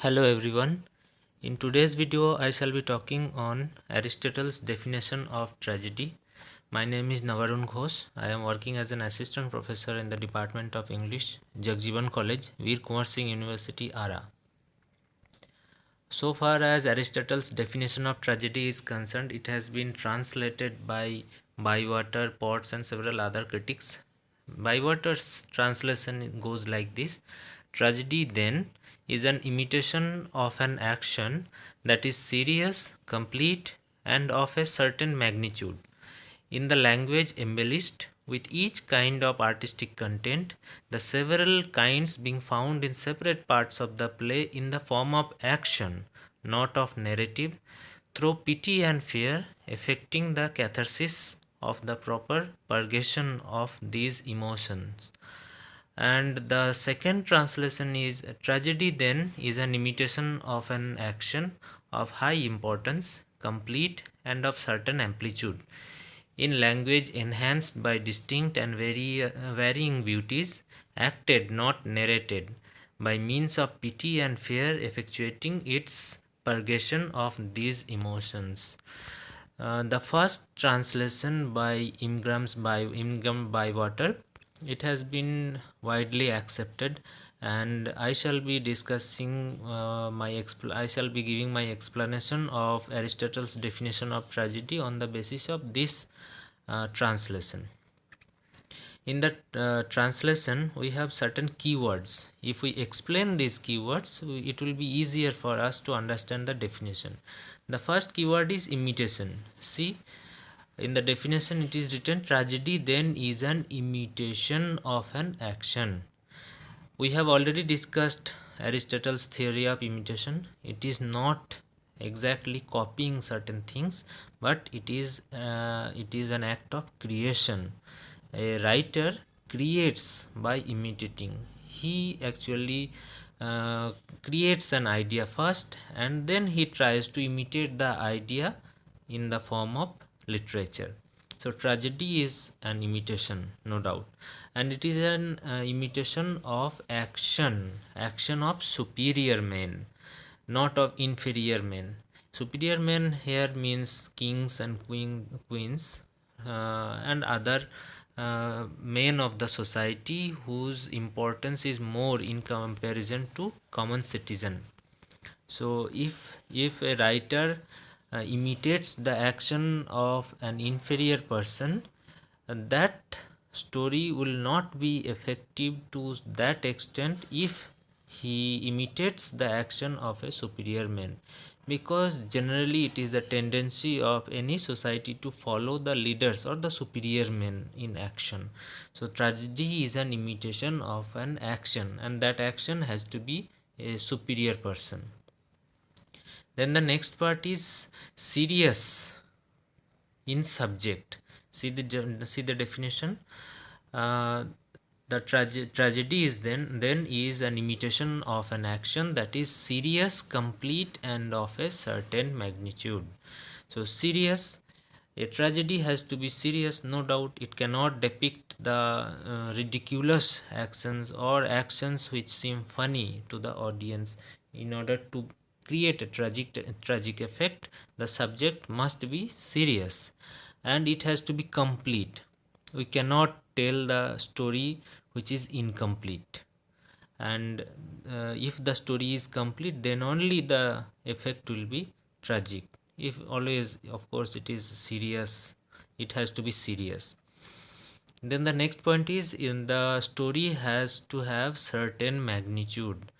Hello everyone. In today's video, I shall be talking on Aristotle's definition of tragedy. My name is Navarun Ghosh. I am working as an assistant professor in the Department of English, Jagjeevan College, Veer Kumar Singh University, Ara. So far as Aristotle's definition of tragedy is concerned, it has been translated by Bywater, Potts, and several other critics. Bywater's translation goes like this: tragedy, then, is an imitation of an action that is serious, complete, and of a certain magnitude, in the language embellished with each kind of artistic content, the several kinds being found in separate parts of the play in the form of action, not of narrative, through pity and fear, effecting the catharsis of the proper purgation of these emotions. And the second translation is: tragedy then is an imitation of an action of high importance, complete, and of certain amplitude, in language enhanced by distinct and varying beauties, acted, not narrated, by means of pity and fear, effectuating its purgation of these emotions. The first translation by Ingram Bywater, it has been widely accepted, and I shall be discussing I shall be giving my explanation of Aristotle's definition of tragedy on the basis of this translation. In the translation, we have certain keywords. If we explain these keywords, it will be easier for us to understand the definition. The first keyword is imitation. See, in the definition it is written: tragedy then is an imitation of an action. We have already discussed Aristotle's theory of imitation. It is not exactly copying certain things, but it is an act of creation. A writer creates by imitating. He actually creates an idea first, and then he tries to imitate the idea in the form of literature. So tragedy is an imitation, no doubt, and it is an imitation of action of superior men, not of inferior men. Superior men here means kings and queens, and other men of the society whose importance is more in comparison to common citizen. So if a writer imitates the action of an inferior person, that story will not be effective to that extent if he imitates the action of a superior man, because generally it is the tendency of any society to follow the leaders or the superior men in action. So tragedy is an imitation of an action, and that action has to be a superior person. Then the next part is serious in subject. See the definition. Uh, the tragedy is then is an imitation of an action that is serious, complete, and of a certain magnitude. So serious, a tragedy has to be serious, no doubt. It cannot depict the ridiculous actions or actions which seem funny to the audience. In order to create a tragic effect, the subject must be serious, and it has to be complete. We cannot tell the story which is incomplete, and if the story is complete, then only the effect will be tragic. If always, of course, it is serious, it has to be serious. Then the next point is, in the story has to have certain magnitude.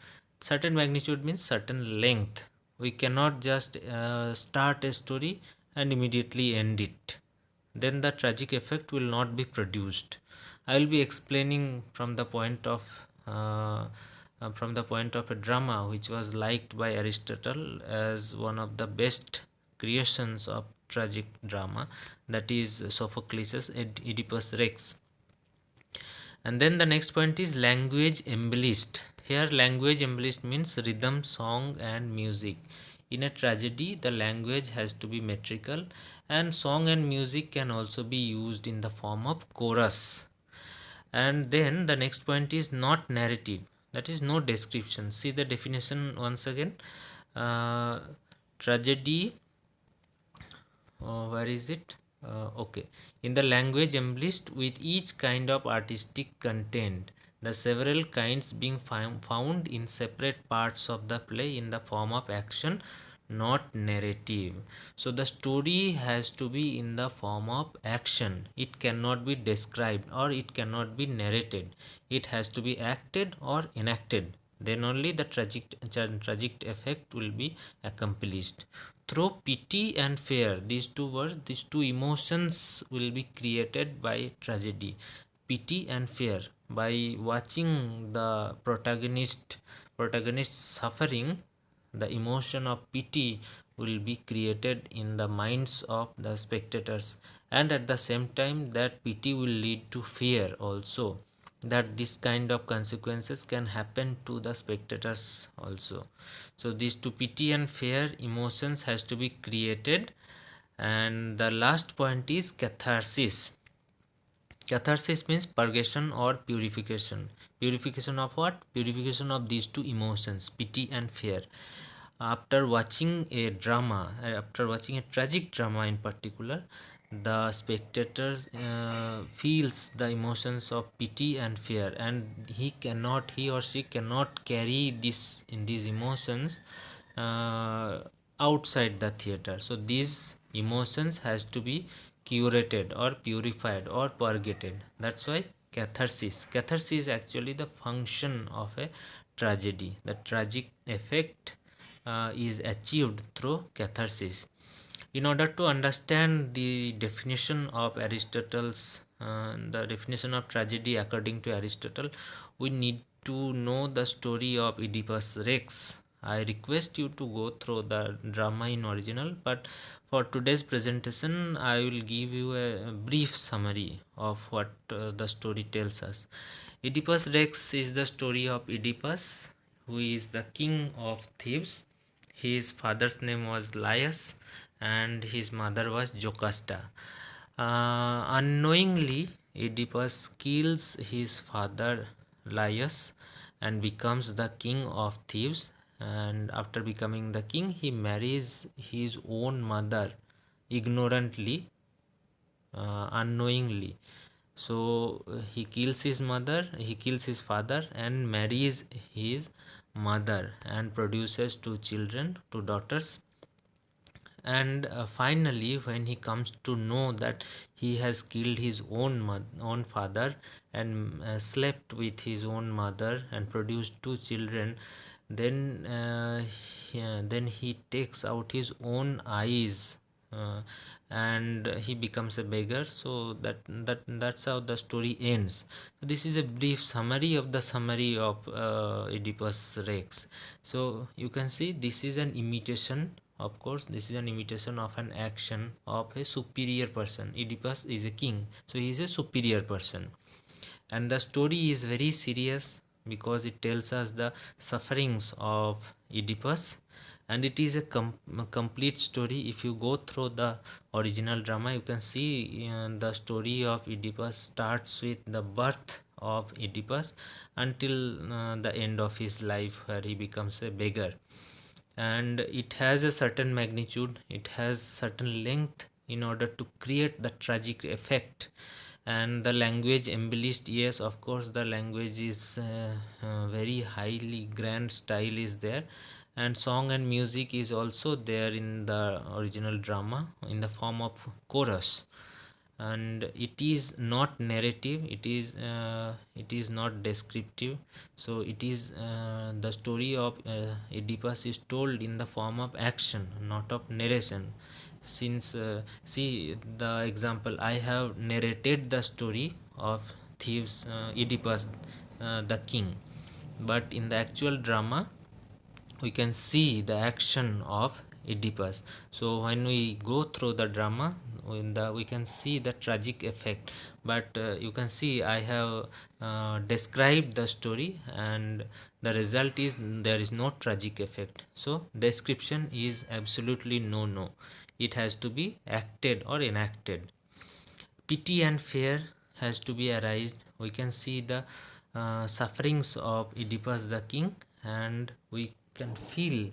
Certain magnitude means certain length. We cannot just start a story and immediately end it, then the tragic effect will not be produced. I will be explaining from the point of a drama which was liked by Aristotle as one of the best creations of tragic drama, that is Sophocles' Oedipus Rex. And then the next point is language embellished. Here language embellished means rhythm, song, and music. In a tragedy, the language has to be metrical, and song and music can also be used in the form of chorus. And then the next point is not narrative. that is no description. See the definition once again. uh, Tragedy, where is it? Okay, in the language embellished with each kind of artistic content, the several kinds being found in separate parts of the play in the form of action, not narrative. So the story has to be in the form of action. It cannot be described or it cannot be narrated. It has to be acted or enacted. Then only the tragic effect will be accomplished. Through pity and fear, these two words, these two emotions will be created by tragedy. Pity and fear. By watching the protagonist suffering, the emotion of pity will be created in the minds of the spectators, and at the same time that pity will lead to fear also, that this kind of consequences can happen to the spectators also. So these two, pity and fear emotions, has to be created. And the last point is catharsis. Catharsis means purgation or purification. Purification of what? Purification of these two emotions, pity and fear. After watching a drama, after watching a tragic drama in particular, the spectators feels the emotions of pity and fear, and he or she cannot carry this in these emotions uh, outside the theater. So these emotions has to be curated or purified or purgated. That's why catharsis is actually the function of a tragedy. The tragic effect is achieved through catharsis. In order to understand the definition of Aristotle's, the definition of tragedy according to Aristotle, we need to know the story of Oedipus Rex. I request you to go through the drama in original, but for today's presentation, I will give you a brief summary of what the story tells us. Oedipus Rex is the story of Oedipus, who is the king of Thebes. His father's name was Laius and his mother was Jocasta. Unknowingly, Oedipus kills his father Laius and becomes the king of Thebes. And after becoming the king, he marries his own mother ignorantly, unknowingly. So he kills his mother, he kills his father, and marries his mother and produces two children, two daughters. And finally, when he comes to know that he has killed his own father and slept with his own mother and produced two children, then then he takes out his own eyes, and he becomes a beggar. So that's how the story ends. So this is a brief summary of the summary of Oedipus Rex. So you can see this is an imitation. Of course, this is an imitation of an action of a superior person. Oedipus is a king, so he is a superior person. And the story is very serious because it tells us the sufferings of Oedipus, and it is a complete story. If you go through the original drama, you can see the story of Oedipus starts with the birth of Oedipus until the end of his life, where he becomes a beggar. And it has a certain magnitude, it has certain length in order to create the tragic effect. And the language embellished, yes, of course the language is very highly grand style is there, and song and music is also there in the original drama in the form of chorus. And it is not narrative, it is not descriptive. So it is the story of Oedipus is told in the form of action, not of narration. Since see the example, I have narrated the story of Thieves, Oedipus, the king, but in the actual drama we can see the action of Oedipus. So when we go through the drama, we can see the tragic effect. But you can see I have described the story, and the result is there is no tragic effect. So description is absolutely no. It has to be acted or enacted. Pity and fear has to be arised. We can see the sufferings of Oedipus the king, and we can feel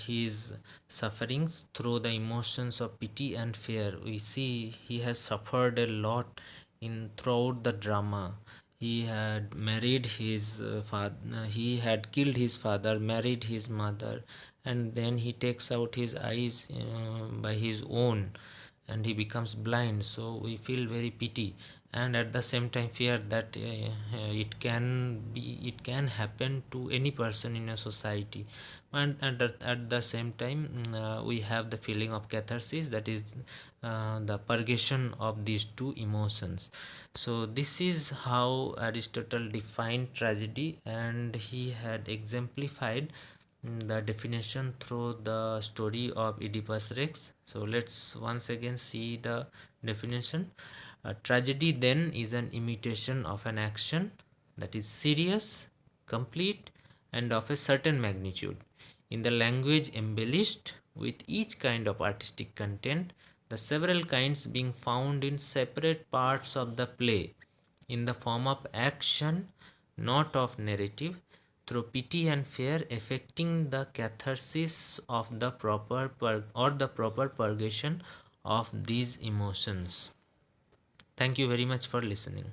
his sufferings through the emotions of pity and fear. We see he has suffered a lot in throughout the drama. He had married his father, he had killed his father, married his mother, and then he takes out his eyes by his own, and he becomes blind. So we feel very pity, and at the same time fear that it can happen to any person in a society. And at the same time, we have the feeling of catharsis, that is the purgation of these two emotions. So this is how Aristotle defined tragedy, and he had exemplified the definition through the story of Oedipus Rex. So let's once again see the definition. Tragedy then is an imitation of an action that is serious, complete, and of a certain magnitude, in the language embellished with each kind of artistic content, the several kinds being found in separate parts of the play, in the form of action, not of narrative, through pity and fear, effecting the catharsis of the proper purgation of these emotions. Thank you very much for listening.